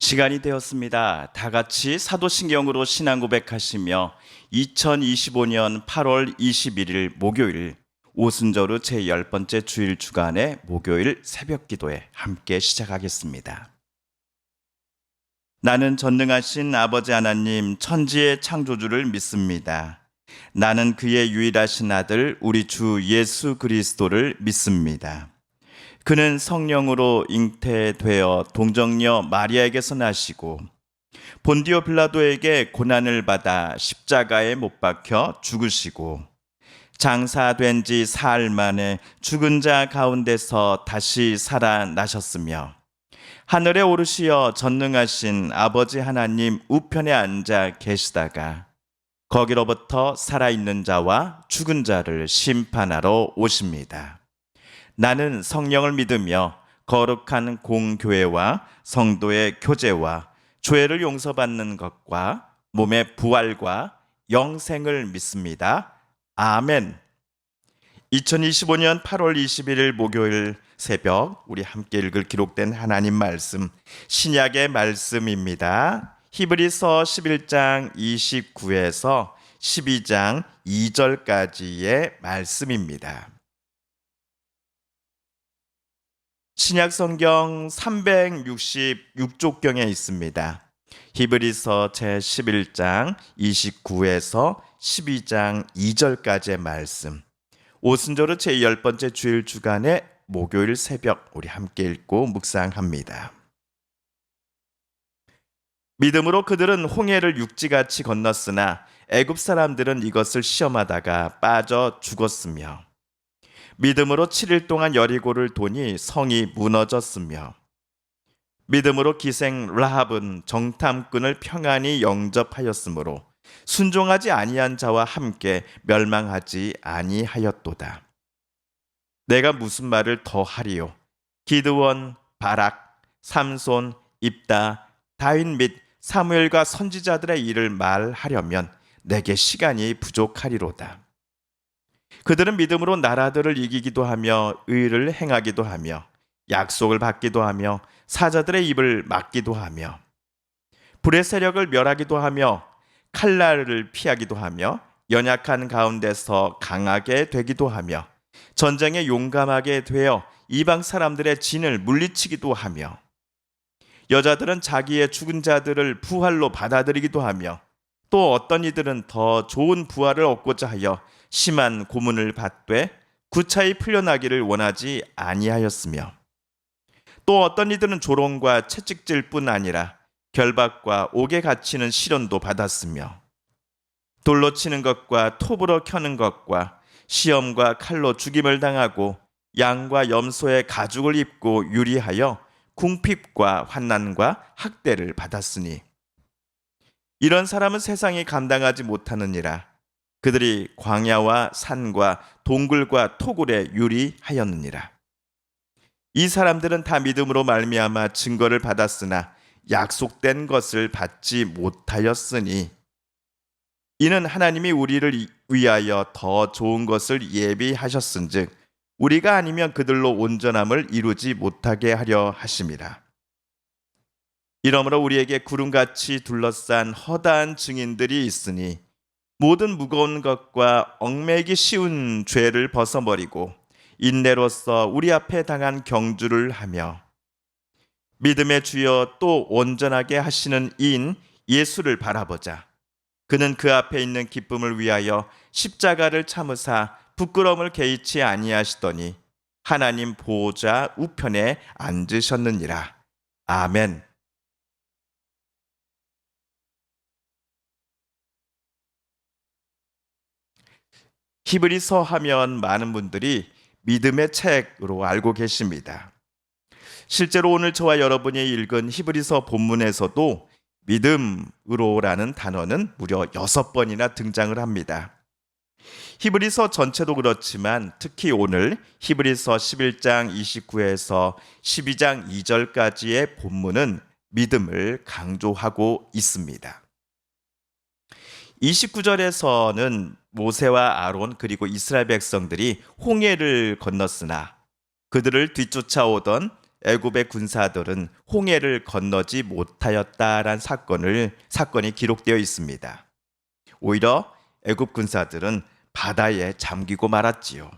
시간이 되었습니다. 다 같이 사도신경으로 신앙 고백하시며 2025년 8월 21일 목요일 오순절후 제10번째 주일 주간의 목요일 새벽 기도에 함께 시작하겠습니다. 나는 전능하신 아버지 하나님 천지의 창조주를 믿습니다. 나는 그의 유일하신 아들 우리 주 예수 그리스도를 믿습니다. 그는 성령으로 잉태되어 동정녀 마리아에게서 나시고 본디오 빌라도에게 고난을 받아 십자가에 못 박혀 죽으시고 장사된 지 사흘 만에 죽은 자 가운데서 다시 살아나셨으며 하늘에 오르시어 전능하신 아버지 하나님 우편에 앉아 계시다가 거기로부터 살아있는 자와 죽은 자를 심판하러 오십니다. 나는 성령을 믿으며 거룩한 공교회와 성도의 교제와 죄를 용서받는 것과 몸의 부활과 영생을 믿습니다. 아멘. 2025년 8월 21일 목요일 새벽 우리 함께 읽을 기록된 하나님 말씀 신약의 말씀입니다. 히브리서 11장 29에서 12장 2절까지의 말씀입니다. 신약 성경 366쪽경에 있습니다. 히브리서 제11장 29에서 12장 2절까지의 말씀. 오순절후 제10번째 주일 주간의 목요일 새벽 우리 함께 읽고 묵상합니다. 믿음으로 그들은 홍해를 육지같이 건넜으나 애굽 사람들은 이것을 시험하다가 빠져 죽었으며 믿음으로 7일 동안 여리고를 도니 성이 무너졌으며 믿음으로 기생 라합은 정탐꾼을 평안히 영접하였으므로 순종하지 아니한 자와 함께 멸망하지 아니하였도다. 내가 무슨 말을 더 하리요? 기드원, 바락, 삼손, 입다, 다윗 및 사무엘과 선지자들의 일을 말하려면 내게 시간이 부족하리로다. 그들은 믿음으로 나라들을 이기기도 하며 의를 행하기도 하며 약속을 받기도 하며 사자들의 입을 막기도 하며 불의 세력을 멸하기도 하며 칼날을 피하기도 하며 연약한 가운데서 강하게 되기도 하며 전쟁에 용감하게 되어 이방 사람들의 진을 물리치기도 하며 여자들은 자기의 죽은 자들을 부활로 받아들이기도 하며 또 어떤 이들은 더 좋은 부활을 얻고자 하여 심한 고문을 받되 구차히 풀려나기를 원하지 아니하였으며 또 어떤 이들은 조롱과 채찍질 뿐 아니라 결박과 옥에 갇히는 시련도 받았으며 돌로 치는 것과 톱으로 켜는 것과 시험과 칼로 죽임을 당하고 양과 염소의 가죽을 입고 유리하여 궁핍과 환난과 학대를 받았으니 이런 사람은 세상이 감당하지 못하느니라. 그들이 광야와 산과 동굴과 토굴에 유리하였느니라. 이 사람들은 다 믿음으로 말미암아 증거를 받았으나 약속된 것을 받지 못하였으니 이는 하나님이 우리를 위하여 더 좋은 것을 예비하셨은즉 우리가 아니면 그들로 온전함을 이루지 못하게 하려 하심이라. 이러므로 우리에게 구름같이 둘러싼 허다한 증인들이 있으니 모든 무거운 것과 얽매이기 쉬운 죄를 벗어버리고 인내로써 우리 앞에 당한 경주를 하며 믿음의 주여 또 온전하게 하시는 이인 예수를 바라보자. 그는 그 앞에 있는 기쁨을 위하여 십자가를 참으사 부끄러움을 개의치 아니하시더니 하나님 보호자 우편에 앉으셨느니라. 아멘. 히브리서 하면 많은 분들이 믿음의 책으로 알고 계십니다. 실제로 오늘 저와 여러분이 읽은 히브리서 본문에서도 믿음으로라는 단어는 무려 6번이나 등장을 합니다. 히브리서 전체도 그렇지만 특히 오늘 히브리서 11장 29에서 12장 2절까지의 본문은 믿음을 강조하고 있습니다. 29절에서는 모세와 아론 그리고 이스라엘 백성들이 홍해를 건넜으나 그들을 뒤쫓아오던 애굽의 군사들은 홍해를 건너지 못하였다라는 사건이 기록되어 있습니다. 오히려 애굽 군사들은 바다에 잠기고 말았지요.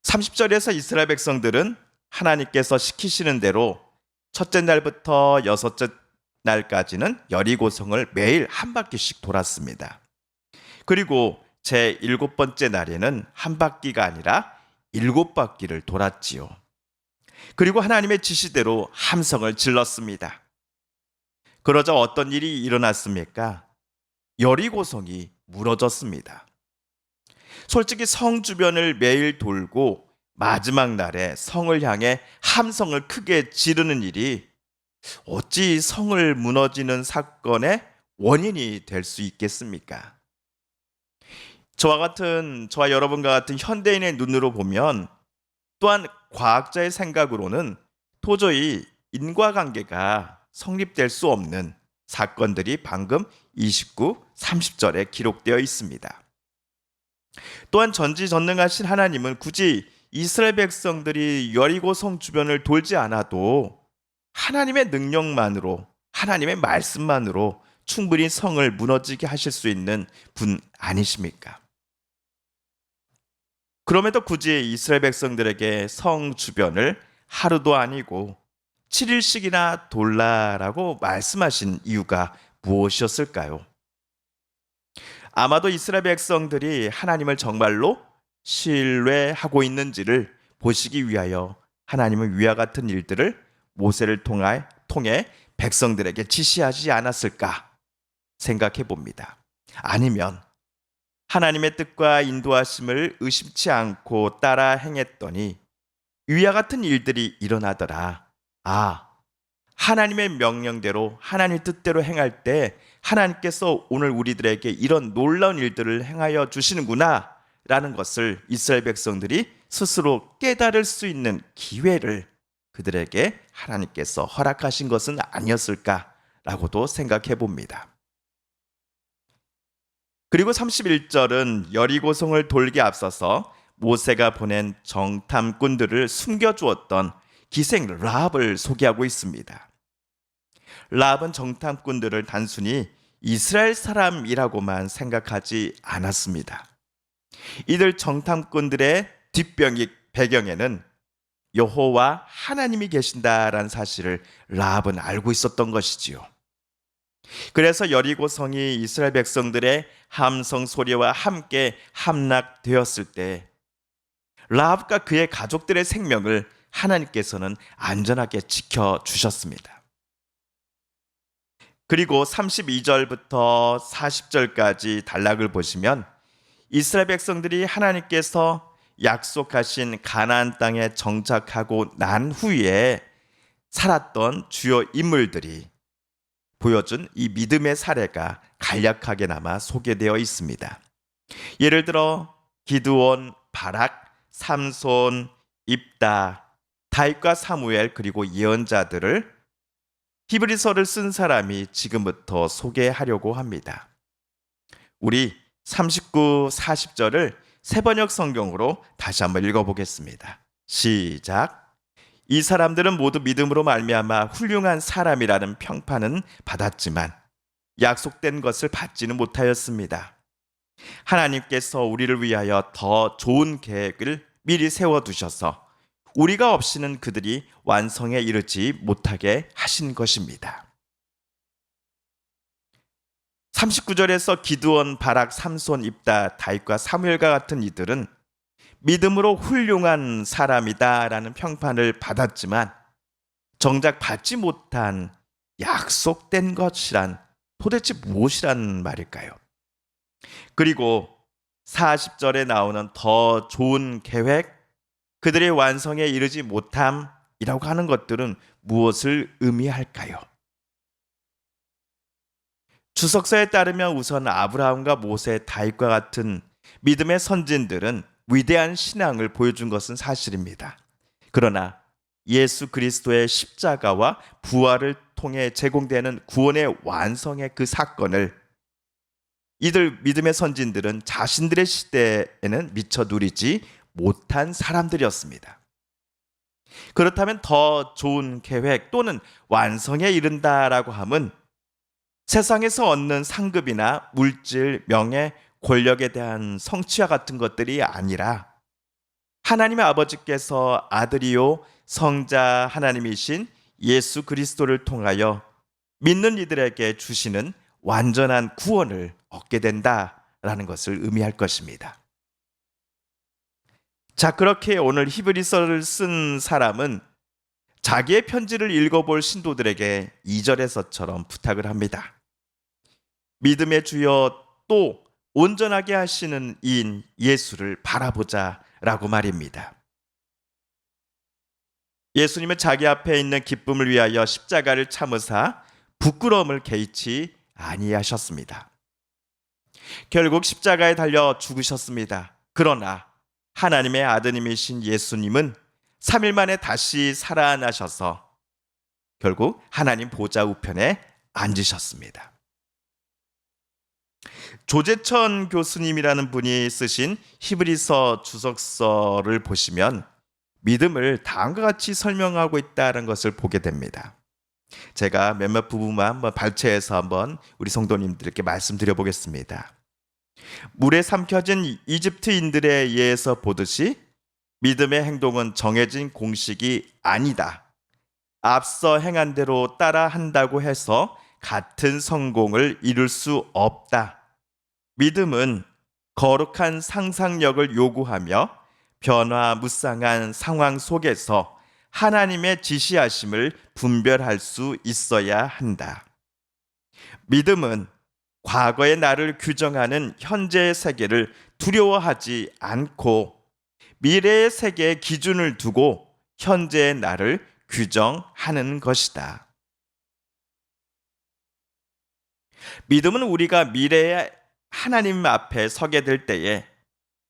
30절에서 이스라엘 백성들은 하나님께서 시키시는 대로 첫째 날부터 여섯째 날까지는 여리고성을 매일 한 바퀴씩 돌았습니다. 그리고 제 일곱 번째 날에는 한 바퀴가 아니라 일곱 바퀴를 돌았지요. 그리고 하나님의 지시대로 함성을 질렀습니다. 그러자 어떤 일이 일어났습니까? 여리고성이 무너졌습니다. 솔직히 성 주변을 매일 돌고 마지막 날에 성을 향해 함성을 크게 지르는 일이 어찌 성을 무너지는 사건의 원인이 될 수 있겠습니까? 저와 여러분과 같은 현대인의 눈으로 보면, 또한 과학자의 생각으로는 도저히 인과관계가 성립될 수 없는 사건들이 방금 29, 30절에 기록되어 있습니다. 또한 전지전능하신 하나님은 굳이 이스라엘 백성들이 여리고성 주변을 돌지 않아도 하나님의 능력만으로, 하나님의 말씀만으로 충분히 성을 무너지게 하실 수 있는 분 아니십니까? 그럼에도 굳이 이스라엘 백성들에게 성 주변을 하루도 아니고 7일씩이나 돌라라고 말씀하신 이유가 무엇이었을까요? 아마도 이스라엘 백성들이 하나님을 정말로 신뢰하고 있는지를 보시기 위하여 하나님은 위와 같은 일들을 모세를 통해 백성들에게 지시하지 않았을까 생각해 봅니다. 아니면 하나님의 뜻과 인도하심을 의심치 않고 따라 행했더니 위와 같은 일들이 일어나더라. 하나님의 명령대로, 하나님의 뜻대로 행할 때 하나님께서 오늘 우리들에게 이런 놀라운 일들을 행하여 주시는구나 라는 것을 이스라엘 백성들이 스스로 깨달을 수 있는 기회를 그들에게 하나님께서 허락하신 것은 아니었을까라고도 생각해 봅니다. 그리고 31절은 여리고성을 돌게 앞서서 모세가 보낸 정탐꾼들을 숨겨주었던 기생 라합을 소개하고 있습니다. 라합은 정탐꾼들을 단순히 이스라엘 사람이라고만 생각하지 않았습니다. 이들 정탐꾼들의 배경에는 여호와 하나님이 계신다라는 사실을 라합은 알고 있었던 것이지요. 그래서 여리고성이 이스라엘 백성들의 함성 소리와 함께 함락되었을 때 라합과 그의 가족들의 생명을 하나님께서는 안전하게 지켜주셨습니다. 그리고 32절부터 40절까지 단락을 보시면 이스라엘 백성들이 하나님께서 약속하신 가나안 땅에 정착하고 난 후에 살았던 주요 인물들이 보여준 이 믿음의 사례가 간략하게나마 소개되어 있습니다. 예를 들어 기드온, 바락, 삼손, 입다, 다윗과 사무엘, 그리고 예언자들을 히브리서를 쓴 사람이 지금부터 소개하려고 합니다. 우리 39, 40절을 새번역 성경으로 다시 한번 읽어보겠습니다. 시작. 이 사람들은 모두 믿음으로 말미암아 훌륭한 사람이라는 평판은 받았지만 약속된 것을 받지는 못하였습니다. 하나님께서 우리를 위하여 더 좋은 계획을 미리 세워두셔서 우리가 없이는 그들이 완성에 이르지 못하게 하신 것입니다. 39절에서 기드온, 바락, 삼손, 입다, 다윗과 사무엘과 같은 이들은 믿음으로 훌륭한 사람이다라는 평판을 받았지만 정작 받지 못한 약속된 것이란 도대체 무엇이란 말일까요? 그리고 40절에 나오는 더 좋은 계획, 그들의 완성에 이르지 못함이라고 하는 것들은 무엇을 의미할까요? 주석서에 따르면 우선 아브라함과 모세, 다윗과 같은 믿음의 선진들은 위대한 신앙을 보여준 것은 사실입니다. 그러나 예수 그리스도의 십자가와 부활을 통해 제공되는 구원의 완성의 그 사건을 이들 믿음의 선진들은 자신들의 시대에는 미처 누리지 못한 사람들이었습니다. 그렇다면 더 좋은 계획 또는 완성에 이른다라고 함은 세상에서 얻는 상급이나 물질, 명예, 권력에 대한 성취와 같은 것들이 아니라 하나님의 아버지께서 아들이요 성자 하나님이신 예수 그리스도를 통하여 믿는 이들에게 주시는 완전한 구원을 얻게 된다라는 것을 의미할 것입니다. 자, 그렇게 오늘 히브리서를 쓴 사람은 자기의 편지를 읽어볼 신도들에게 2절에서처럼 부탁을 합니다. 믿음의 주여 또 온전하게 하시는 이인 예수를 바라보자 라고 말입니다. 예수님은 자기 앞에 있는 기쁨을 위하여 십자가를 참으사 부끄러움을 개의치 아니하셨습니다. 결국 십자가에 달려 죽으셨습니다. 그러나 하나님의 아드님이신 예수님은 3일 만에 다시 살아나셔서 결국 하나님 보좌 우편에 앉으셨습니다. 조재천 교수님이라는 분이 쓰신 히브리서 주석서를 보시면 믿음을 다음과 같이 설명하고 있다는 것을 보게 됩니다. 제가 몇몇 부분만 한번 발췌해서 한번 우리 성도님들께 말씀드려 보겠습니다. 물에 삼켜진 이집트인들에 의해서 보듯이 믿음의 행동은 정해진 공식이 아니다. 앞서 행한 대로 따라 한다고 해서 같은 성공을 이룰 수 없다. 믿음은 거룩한 상상력을 요구하며 변화무쌍한 상황 속에서 하나님의 지시하심을 분별할 수 있어야 한다. 믿음은 과거의 나를 규정하는 현재의 세계를 두려워하지 않고 미래의 세계에 기준을 두고 현재의 나를 규정하는 것이다. 믿음은 우리가 미래의 하나님 앞에 서게 될 때에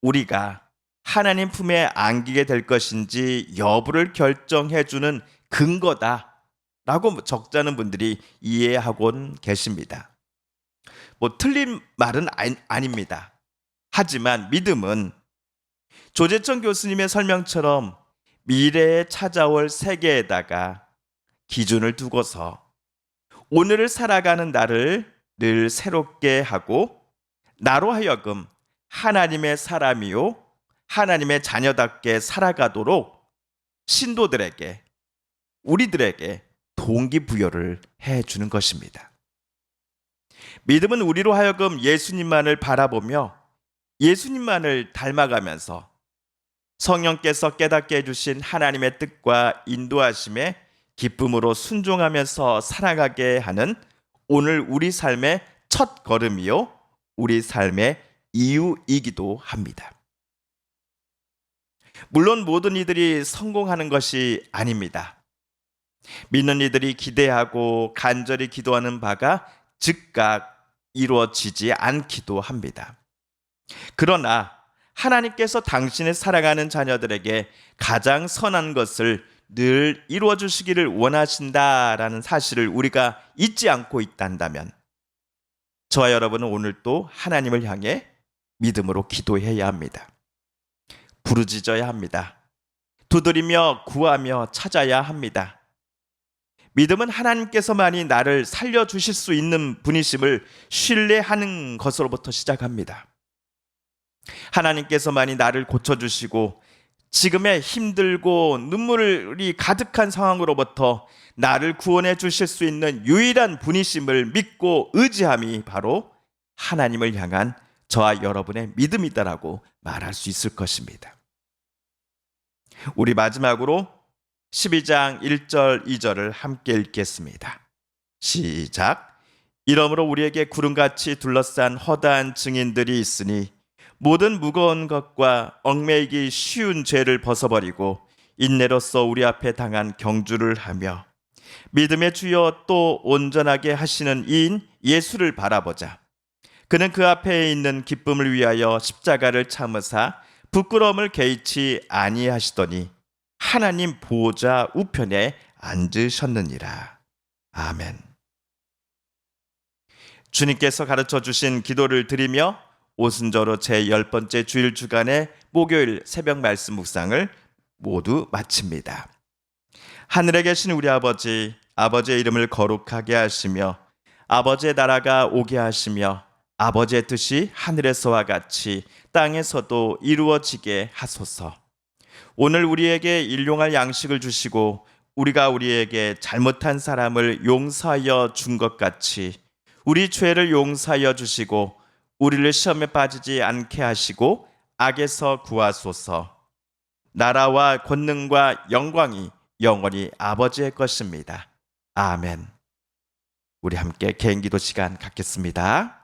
우리가 하나님 품에 안기게 될 것인지 여부를 결정해 주는 근거다라고 적잖은 분들이 이해하곤 계십니다. 틀린 말은 아닙니다. 하지만 믿음은 조재천 교수님의 설명처럼 미래에 찾아올 세계에다가 기준을 두고서 오늘을 살아가는 나를 늘 새롭게 하고 나로 하여금 하나님의 사람이요 하나님의 자녀답게 살아가도록 신도들에게 우리들에게 동기부여를 해주는 것입니다. 믿음은 우리로 하여금 예수님만을 바라보며 예수님만을 닮아가면서 성령께서 깨닫게 해주신 하나님의 뜻과 인도하심에 기쁨으로 순종하면서 살아가게 하는 오늘 우리 삶의 첫 걸음이요 우리 삶의 이유이기도 합니다. 물론 모든 이들이 성공하는 것이 아닙니다. 믿는 이들이 기대하고 간절히 기도하는 바가 즉각 이루어지지 않기도 합니다. 그러나 하나님께서 당신의 사랑하는 자녀들에게 가장 선한 것을 늘 이루어 주시기를 원하신다라는 사실을 우리가 잊지 않고 있단다면 저와 여러분은 오늘 또 하나님을 향해 믿음으로 기도해야 합니다. 부르짖어야 합니다. 두드리며 구하며 찾아야 합니다. 믿음은 하나님께서만이 나를 살려주실 수 있는 분이심을 신뢰하는 것으로부터 시작합니다. 하나님께서만이 나를 고쳐주시고 지금의 힘들고 눈물이 가득한 상황으로부터 나를 구원해 주실 수 있는 유일한 분이심을 믿고 의지함이 바로 하나님을 향한 저와 여러분의 믿음이다라고 말할 수 있을 것입니다. 우리 마지막으로 12장 1절 2절을 함께 읽겠습니다. 시작. 이러므로 우리에게 구름같이 둘러싼 허다한 증인들이 있으니 모든 무거운 것과 얽매이기 쉬운 죄를 벗어버리고 인내로써 우리 앞에 당한 경주를 하며 믿음의 주여 또 온전하게 하시는 이인 예수를 바라보자. 그는 그 앞에 있는 기쁨을 위하여 십자가를 참으사 부끄러움을 개의치 아니하시더니 하나님 보좌 우편에 앉으셨느니라. 아멘. 주님께서 가르쳐 주신 기도를 드리며 오순절로 제10번째 주일 주간의 목요일 새벽 말씀 묵상을 모두 마칩니다. 하늘에 계신 우리 아버지, 아버지의 이름을 거룩하게 하시며 아버지의 나라가 오게 하시며 아버지의 뜻이 하늘에서와 같이 땅에서도 이루어지게 하소서. 오늘 우리에게 일용할 양식을 주시고 우리가 우리에게 잘못한 사람을 용서하여 준 것 같이 우리 죄를 용서하여 주시고 우리를 시험에 빠지지 않게 하시고 악에서 구하소서. 나라와 권능과 영광이 영원히 아버지의 것입니다. 아멘. 우리 함께 개인기도 시간 갖겠습니다.